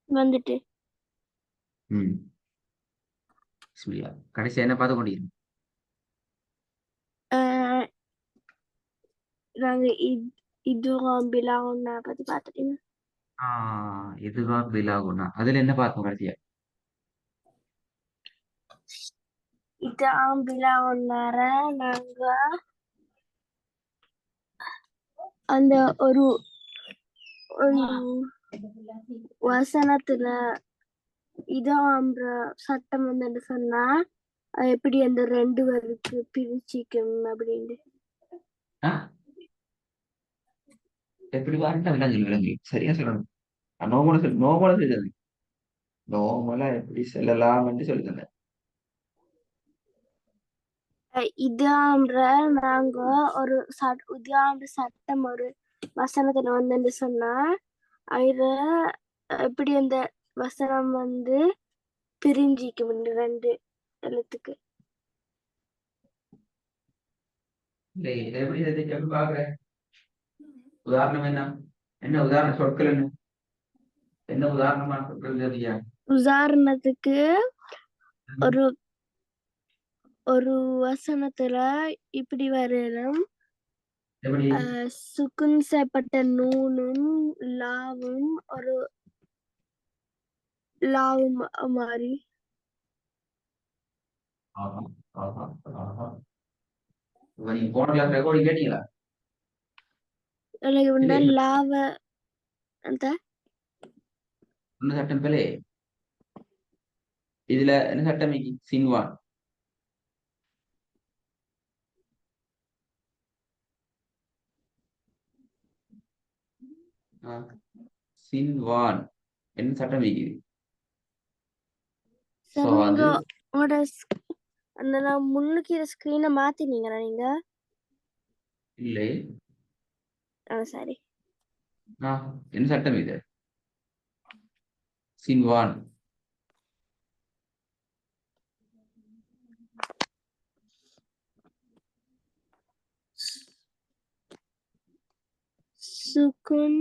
வந்துட்டு ம் கடைசி என்ன பார்த்து கொண்டிருக்கோம்? ஆஹ் நாங்க இதுவும் பிலாவுன்னா பத்தி பார்த்துட்டீங்க. இதுதான் பிலாகுனா அதுல என்ன பார்த்தோம் கடைசியா? இதுவும் பிலாவுன்னார நாங்க அந்த ஒரு ஒரு வசனத்துல இதான்ற சட்டம் வந்து சொன்னா எப்படி அந்த ரெண்டு பேருக்கு பிரிச்சிக்கும் அப்படின்னு. ஆ? எப்படி பாருங்க விலங்கு விலங்கு சரியா சொல்லணும். நோமலை நோமலை செஞ்சது நோமலா எப்படி செல்லலாம் என்று சொல்லுங்க. இதான்ற நாங்க ஒரு இதான்ற சட்டம் ஒரு வசனத்துல வந்து சொன்னா அதுல எப்படி அந்த வசனம் வந்து பிரிஞ்சிக்கும் இந்த ரெண்டு எழுத்துக்கு. இல்லை எப்படி எப்படி பாக்குறேன்? உதாரணம் என்ன? என்ன உதாரண சொற்கள் என்ன? என்ன உதாரணமான சொற்கள் தெரியா? உதாரணத்துக்கு ஒரு ஒரு வசனத்துல இப்படி வரணும். எப்படி? சுக்குன் செய்யப்பட்ட நூனும் லாவும் ஒரு லாவும் மாதிரி ஆஹா, ஆஹா, ஆஹா. இப்ப நீங்க போன கிளாஸ் ரெக்கார்டிங் கேட்டீங்களா? இல்லை லாவ அந்த என்ன சட்டம் பிள்ளை? இதுல என்ன சட்டம் சின்வான் சின்வான் என்ன சட்டம் இருக்குது? சோ சரி. நீங்க அது உங்களோட அந்த நான் முன்னுக்கு ஸ்கிரீனை மாத்தினீங்களா நீங்க? இல்லை. சரி. என்ன சட்டம் இது? சின்வான் சுக்குன்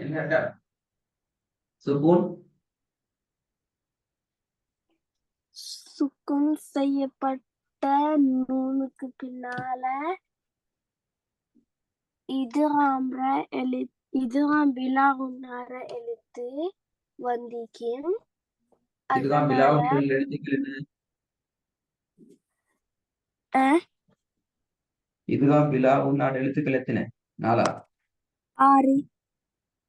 என்ன சட்டம்? சுகூன் சுக்குன் செய்யப்பட்ட நூனுக்கு பின்னால இதுகாம்புற இதுகாம் விலாகுன்னார எழுத்து வந்திக்கும். இதுதான் அதனால பிலாவல் எழுத்துக்கள் என்ன? இதுதான் பிலா உன்னாட எழுத்துக்கள் எத்தனை? நாலா? ஆறு.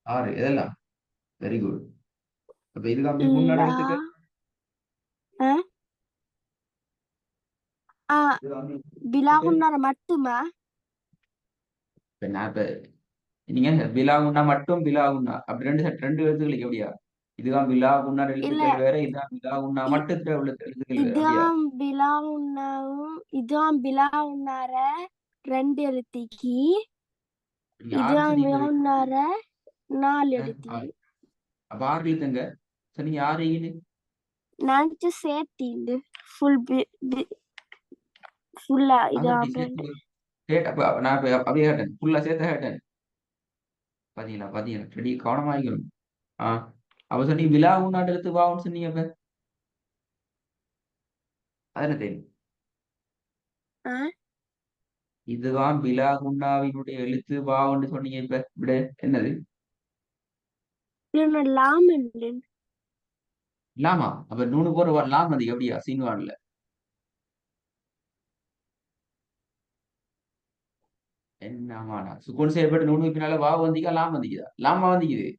ஆறு. எதெல்லாம்? Very good. அப்ப இதுதான் முன்னாட லா எழுத்துக்கள். இதுதான் எழுத்துக்கள். விலாகுன்னார மட்டுமா? இப்ப நான் இப்ப நீங்க பிலாகுன்னா மட்டும் பிலாகுன்னா அப்படி ரெண்டு எழுத்துக்களுக்கு எப்படியா? இதுதான் பிலாகுன்னாட இல்ல, எழுத்துக்கள் வேற, இதுதான் பிலாகுன்னா மட்டும் எழுத்துக்கள் வேற அப்படியா? இதாம் பிலாவுன்னாவும் இதாம் பிலாவுன்னார ரெண்டு எழுத்திக்கு நீங்க ஆறு இதாம் சொன்னீங்க. பிலாவுன்னார நாலு அஹ், எழுத்திக்கு. ஆறு. அப்ப ஆறு எழுத்துங்க. சரி நீங்க ஆறு நான் சேர்த்தீண்டு ஃபுல் ஃபுல்லா அது அப்படி இதாம் ரெண்டு. சேர்த்து அப்ப நான் இப்ப அப்படியே கேட்டேன், ஃபுல்லா சேர்த்த கேட்டேன். பாத்தீங்களா பாத்தீங்களா ரெடி கவனமாகிக்கணும். ஆஹ் அப்ப சொன்னீங்க விழாவும் நாட்டெழுத்து வாவுன்னு சொன்னீங்க. அப்ப அது என்ன தெரியும்? இதுதான் பிலா குண்டாவினுடைய எழுத்து வாவுன்னு சொன்னீங்க. இப்ப விட என்னது? இல்ல லாம் இல்லை. லாமா? அப்ப நூறு போற லாம் அது எப்படியா சீன்வான்ல? என்னமாடா சுக்குன் செய்யப்பட்டு நூறு பின்னால வா வந்திக்கா லாம் வந்திக்குதா? லாமா வந்திக்குது.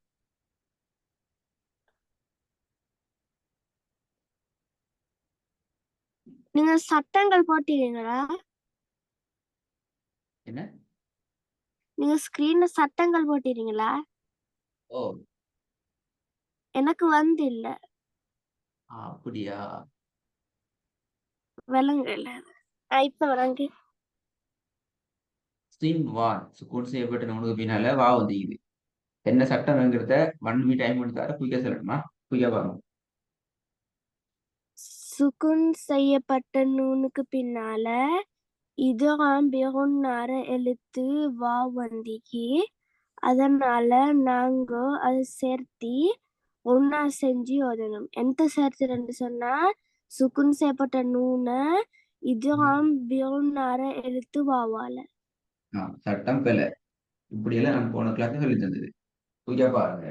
நீங்க சட்டங்கள் போட்டீங்களா? என்ன? நீங்க ஸ்கிரீன்ல சட்டங்கள் போட்டீங்களா? ஓ. எனக்கு வந்து இல்ல. அப்படியா? விளங்கல. இப்ப விளங்கு. ஸ்ட்ரீம் வான் சுக்கூன் செய்யப்பட்ட உனக்கு பின்னால வா வந்து என்ன சட்டம்ங்கிறத 1 minute டைம் எடுத்தாரு குயிக்கா சொல்லணுமா? குயிக்கா பாருங்க. சுகுன் செய்யப்பட்ட நூனுக்கு பின்னால இதுகாம் பிகுன்னார எழுத்து வா வந்திக்கு. அதனால நாங்க அதை சேர்த்தி ஒன்னா செஞ்சு ஓதணும். எந்த சேர்த்துன்னு சொன்னா சுகுன் செய்யப்பட்ட நூனை இதுகாம் பிகுன்னார எழுத்து வாவால. சட்டம் பிழை. இப்படியெல்லாம் நான் போன கிளாஸ் சொல்லி தந்தது. குயிக்கா பாருங்க.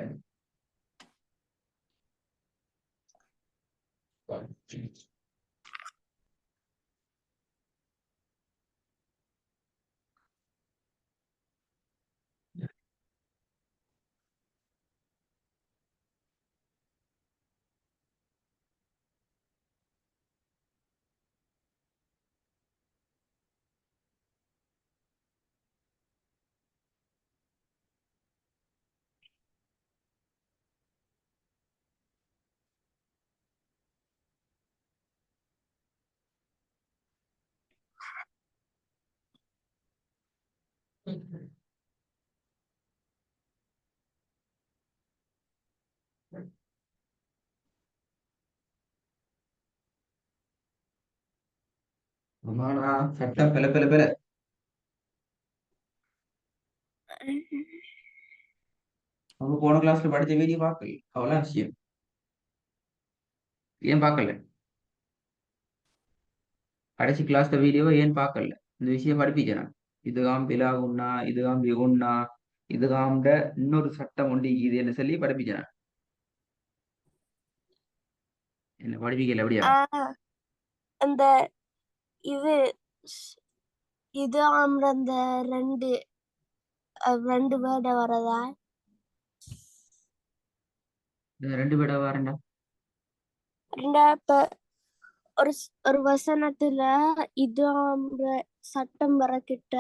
ஆமாடா, சட்டம் பிழை பிழை பிழை. அவங்க போன கிளாஸ்ல படிச்ச வீடியோ பார்க்கல, அவ்வளோ விஷயம். ஏன் பார்க்கல? கடைசி கிளாஸ்ல வீடியோவை ஏன் பார்க்கல? இந்த விஷயம் படிப்பிச்சேன். இதுகாம் பிலாகுன்னா இதுகாம் பிகுன்னா இதுகாம்ட இன்னொரு சட்டம் உண்டு இது என்ன சொல்லி படிப்பிச்சேன். என்ன படிப்பிக்கல அப்படியா? அந்த இது இது ஆம்ற அந்த ரெண்டு ரெண்டு வேர்ட வரதா? இந்த ரெண்டு பேட வரேன்டா. இப்ப ஒரு ஒரு வசனத்துல இது ஆம்ற சட்டம் வரக்கிட்ட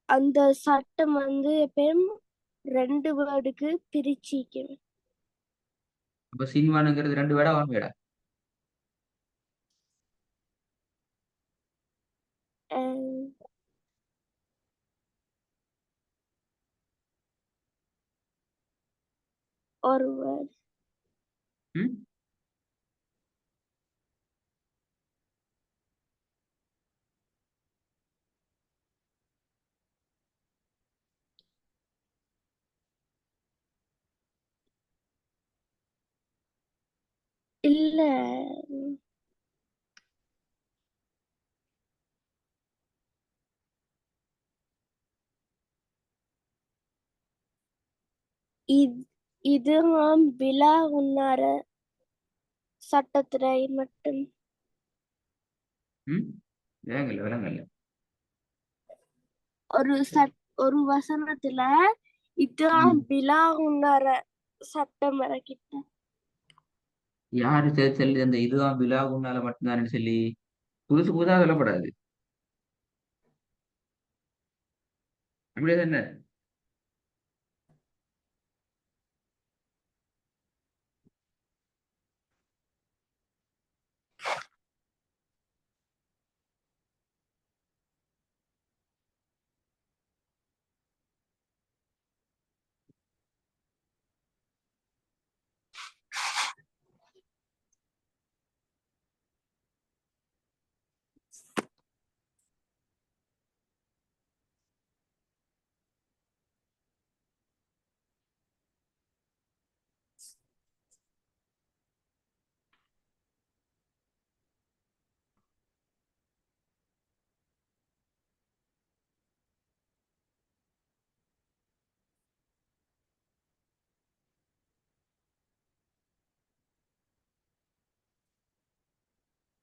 அந்த சட்டம் வந்து எப்பயும் ரெண்டு வேர்டுக்கு பிரிச்சிக்கணும். அப்ப சின்வானுங்கிறது ரெண்டு பேடா ஒரு பேடா? ஒரு வேர்டு ம். இல்ல. இது ஆம் விழா உன்னார சட்டத்துல மட்டும் ம். விளங்கல விளங்கல. ஒரு ஒரு வசனத்துல இது ம். ஆம் விழா உன்னார சட்டம் வரக்கிட்ட யாரு சொல்லி அந்த இதுதான் பிலாகுன்னால மட்டும்தான் சொல்லி புதுசு புதுசா சொல்லப்படாது. அப்படியே தானே?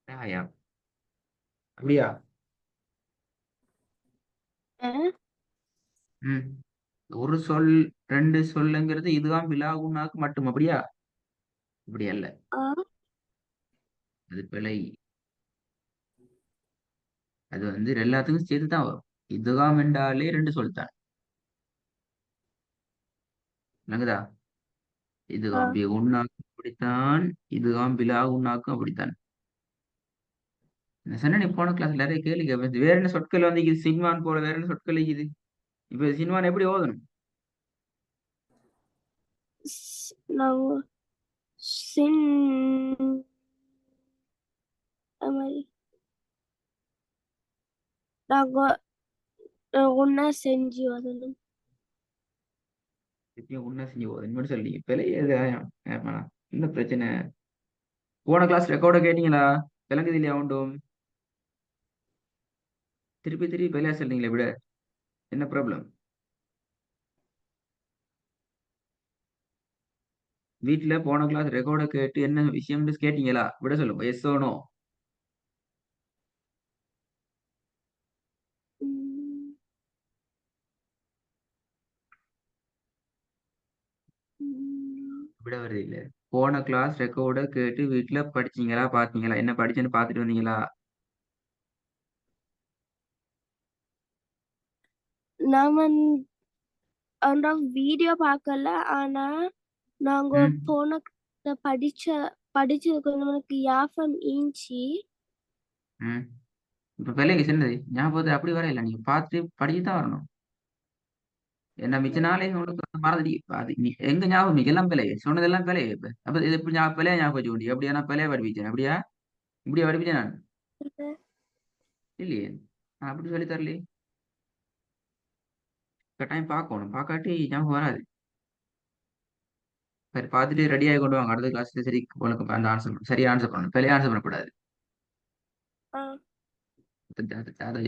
ஆயா, அப்படியா? ம். ஒரு சொல் ரெண்டு சொல்லுங்கிறது இதுதான் பிலாகுன்னாக்கு மட்டும் அப்படியா? இப்படி அல்ல. அது பிழை. அது வந்து எல்லாத்துக்கும் சேர்த்து தான் வரும். இதுகாம் என்றாலே ரெண்டு சொல் தான். விளங்குதா? ஆ இதுகாம் பி உண்ணாக்கும் அப்படித்தான், இதுகாம் பிலா உண்ணாக்கும் அப்படித்தான். நான் சொன்னேன் போன கிளாஸ் நிறைய கேள்வி கேட்பேன். வேற என்ன சொற்கள் வந்து இது சின்வான் போல வேற என்ன சொற்கள் இது? இப்ப சின்வான் எப்படி ஓதணும்? நாங்க சின் அது மாதிரி நாங்க ஒன்னா செஞ்சு வரணும். எப்பயும் உண்ணா செஞ்சு ஓதணும் மட்டும் சொல்லி பிழைய என்ன பிரச்சனை? போன கிளாஸ் ரெக்கார்ட கேட்டீங்களா? விளங்குது இல்லையா உண்டும்? திருப்பி திருப்பி பிழையா சொல்றீங்களே விட என்ன ப்ராப்ளம்? வீட்டுல போன கிளாஸ் ரெக்கார்ட கேட்டு என்ன விஷயம்னு கேட்டீங்களா? விட சொல்லுங்க எஸ் ஓ நோ. ம், ம். விட வருது இல்ல. போன கிளாஸ் ரெக்கார்ட கேட்டு வீட்டுல படிச்சீங்களா பாத்தீங்களா? என்ன படிச்சேன்னு பாத்துட்டு வந்தீங்களா? நான் அந்த வீடியோ பார்க்கல. ஆனா நாங்க ம். போன படிச்ச படிச்சது கொஞ்சம் எனக்கு யாபம் ஈஞ்சி. ம். இப்ப பிள்ளைங்க சின்னது ஞாபகத்தை அப்படி வரையில நீங்க பார்த்து படிச்சு தான் வரணும். என்ன மிச்ச நாளே உங்களுக்கு மறந்துடி அது நீ எங்க ஞாபகம் நீங்க எல்லாம் பிள்ளை சொன்னதெல்லாம் பிள்ளை இப்ப அப்ப இது எப்படி பிள்ளைய ஞாபகம் வச்சு கொண்டு அப்படியா நான் பிள்ளைய படிப்பிச்சேன் அப்படியா இப்படியா படிப்பிச்சேன் நான் இல்லையே நான் அப்படி சொல்லி தரலையே. கட்டாயம் பார்க்கணும் பார்க்காட்டி ஞாபகம் வராது. சரி பார்த்துட்டு ரெடி ஆகி கொண்டு வாங்க அடுத்த கிளாஸ் சரி உனக்கு அந்த ஆன்சர் சரியா ஆன்சர் பண்ணணும் பிள்ளைய ஆன்சர் பண்ணக்கூடாது. ஆ அதை